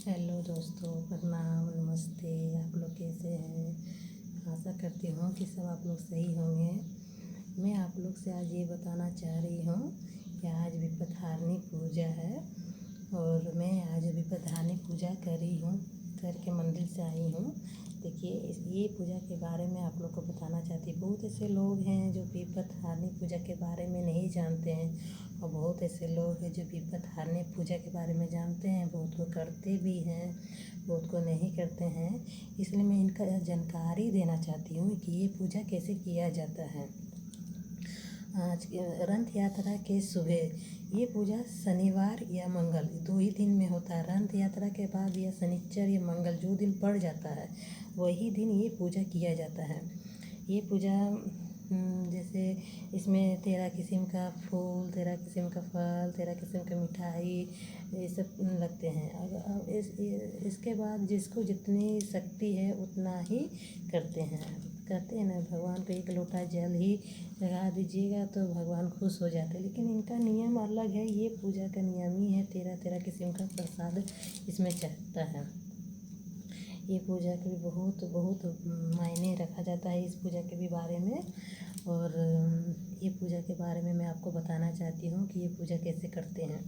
Hello दोस्तों, प्रणाम, नमस्ते। आप लोग कैसे हैं? आशा करती हूँ कि सब आप लोग सही होंगे। मैं आप लोग से आज ये बताना चाह रही हूँ कि आज विपत्ताहारिणी पूजा है और मैं आज विपत्ताहारिणी पूजा कर रही हूँ, करके मंदिर से आई हूँ। देखिए, ये पूजा के बारे में आप लोग को बताना चाहती हूँ। बहुत ऐसे लोग हैं जो विपत्ताहारिणी पूजा के बारे में नहीं जानते हैं और बहुत ऐसे लोग हैं जो विपत्ताहारिणी पूजा के बारे में जानते हैं, बहुत को करते भी हैं, बहुत को नहीं करते हैं। इसलिए मैं इनका जानकारी देना चाहती हूँ कि ये पूजा कैसे किया जाता है। आज के रथ यात्रा के सुबह ये पूजा शनिवार या मंगल 2 ही दिन में होता है। रथ यात्रा के बाद या शनिचर या मंगल जो दिन पड़ जाता है वही दिन ये पूजा किया जाता है। ये पूजा जैसे इसमें 13 किस्म का फूल, 13 किस्म का फल, 13 किस्म का मिठाई ये सब लगते हैं। अब इसके बाद जिसको जितनी शक्ति है उतना ही करते हैं। कहते हैं ना, भगवान को एक लोटा जल ही चढ़ा दीजिएगा तो भगवान खुश हो जाते हैं। लेकिन इनका नियम अलग है। ये पूजा का नियम ही है, 13 किस्म का प्रसाद इसमें चढ़ता है। ये पूजा के भी बहुत बहुत मायने रखा जाता है इस पूजा के भी बारे में। और ये पूजा के बारे में मैं आपको बताना चाहती हूँ कि ये पूजा कैसे करते हैं।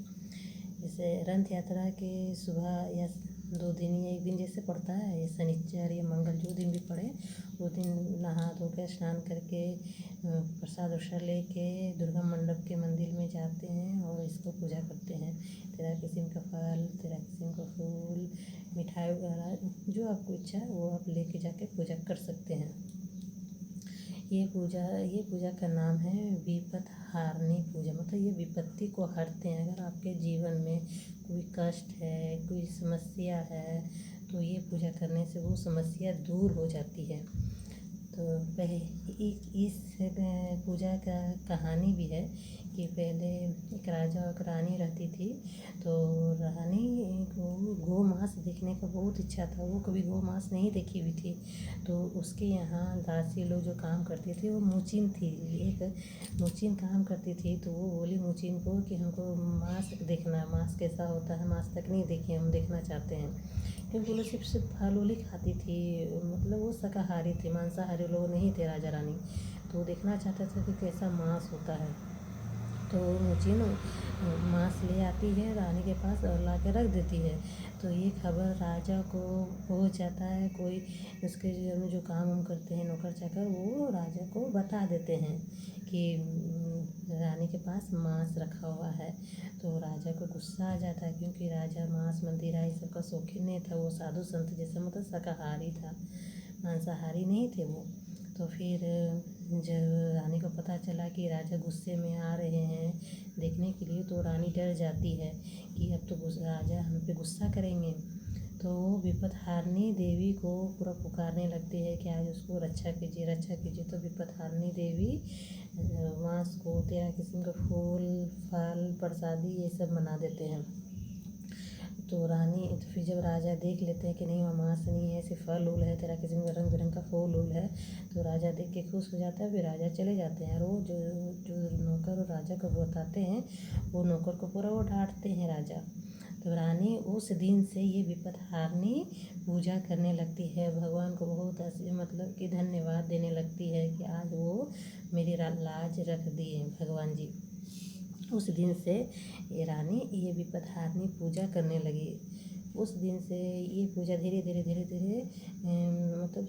जैसे रथ यात्रा के सुबह या 2 दिन या 1 दिन जैसे पड़ता है, ये शनिचर या मंगल जो दिन भी पड़े वो दिन नहा धो कर स्नान करके प्रसाद वरसाद लेके दुर्गा मंडप के मंदिर में जाते हैं और इसको पूजा करते हैं। 13 किस्म का फल, 13 किस्म का फूल, मिठाई वगैरह जो आपको इच्छा है वो आप लेके जाके पूजा कर सकते हैं। ये पूजा का नाम है विपत्ताहारिणी पूजा। मतलब ये विपत्ति को हरते हैं। अगर आपके जीवन में कोई कष्ट है, कोई समस्या है तो ये पूजा करने से वो समस्या दूर हो जाती है। तो इस पूजा का कहानी भी है कि पहले एक राजा और एक रानी रहती थी। तो रानी को गौ मांस देखने का बहुत इच्छा था। वो कभी गौ मांस नहीं देखी हुई थी। तो उसके यहाँ दासी लोग जो काम करती थी वो मुचिन थी, एक मुचिन काम करती थी। तो वो बोली मुचिन को कि हमको मांस देखना है, मांस कैसा होता है, मांस तक नहीं देखी, हम देखना चाहते हैं। क्योंकि वो सिर्फ फल उल ही खाती थी। मतलब वो शाकाहारी थी, मांसाहारी लोग नहीं थे राजा रानी। तो वो देखना चाहता था कि कैसा मांस होता है। तो मुचिन मांस ले आती है रानी के पास और ला के रख देती है। तो ये खबर राजा को पहुंच जाता है। कोई उसके जो काम वाम करते हैं नौकर चाकर, वो राजा को बता देते हैं कि रानी के पास मांस रखा हुआ है। तो राजा को गुस्सा आ जाता है क्योंकि राजा मांस मंदिरा ये सब का शौकीन नहीं था। वो साधु संत जैसे मतलब शाकाहारी था, मांसाहारी नहीं थे वो। तो फिर जब रानी को पता चला कि राजा गुस्से में आ रहे हैं देखने के लिए, तो रानी डर जाती है कि अब तो राजा हम पे गुस्सा करेंगे। तो वो विपत्ताहारिणी देवी को पूरा पुकारने लगती है कि आज उसको रक्षा कीजिए, रक्षा कीजिए। तो विपत्ताहारिणी देवी मांस को 13 किस्म का फूल, फल, प्रसादी ये सब बना देते हैं। तो रानी तो फिर जब राजा देख लेते हैं कि नहीं वहाँ मांस नहीं है, सिर्फ फल उल है, 13 किस्म का रंग बिरंग का फूल उल है, तो राजा देख के खुश हो जाता है। फिर राजा चले जाते हैं और वो जो नौकर और राजा को बताते हैं वो नौकर को पूरा वो डांटते हैं राजा। तो रानी उस दिन से ये विपत्ताहारिणी पूजा करने लगती है। भगवान को बहुत मतलब कि धन्यवाद देने लगती है कि आज वो मेरी लाज रख दिए भगवान जी। उस दिन से ये रानी ये विपत्ताहारिणी पूजा करने लगी। उस दिन से ये पूजा धीरे धीरे मतलब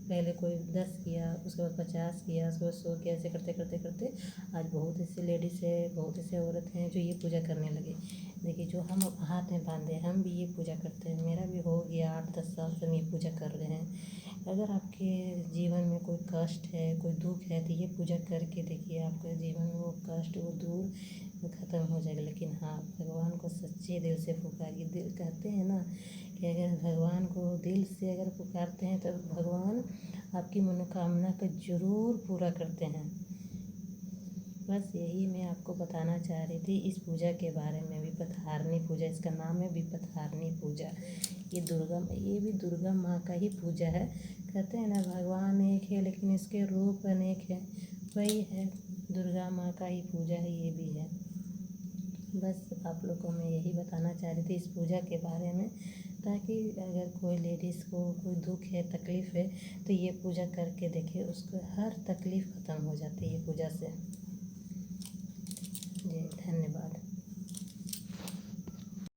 पहले कोई 10 किया, उसके बाद 50 किया, उसके बाद 100 किया। ऐसे करते करते करते आज बहुत ऐसे लेडीज़ है, बहुत ऐसे औरत हैं जो ये पूजा करने लगे। देखिए, जो हम हाथ में बांधे हम भी ये पूजा करते हैं। मेरा भी हो गया 8-10 साल से हम ये पूजा कर रहे हैं। अगर आपके जीवन में कोई कष्ट है, कोई दुख है तो ये पूजा करके देखिए, आपके जीवन में वो कष्ट वो दूर ख़त्म हो जाएगा। लेकिन हाँ, भगवान को सच्चे दिल से पुकारिए। दिल कहते हैं ना कि अगर भगवान को दिल से अगर पुकारते हैं तो भगवान आपकी मनोकामना को ज़रूर पूरा करते हैं। बस यही मैं आपको बताना चाह रही थी इस पूजा के बारे में। विपत्ताहारिणी पूजा, इसका नाम है विपत्ताहारिणी पूजा। ये भी दुर्गा माँ का ही पूजा है। कहते हैं ना, भगवान एक है लेकिन इसके रूप अनेक है, वही है दुर्गा माँ का ही पूजा है ये भी है। बस आप लोग को मैं यही बताना चाह रही थी इस पूजा के बारे में, ताकि अगर कोई लेडीज़ को कोई दुख है, तकलीफ़ है, तो ये पूजा करके देखे, उसको हर तकलीफ़ ख़त्म हो जाती है पूजा से।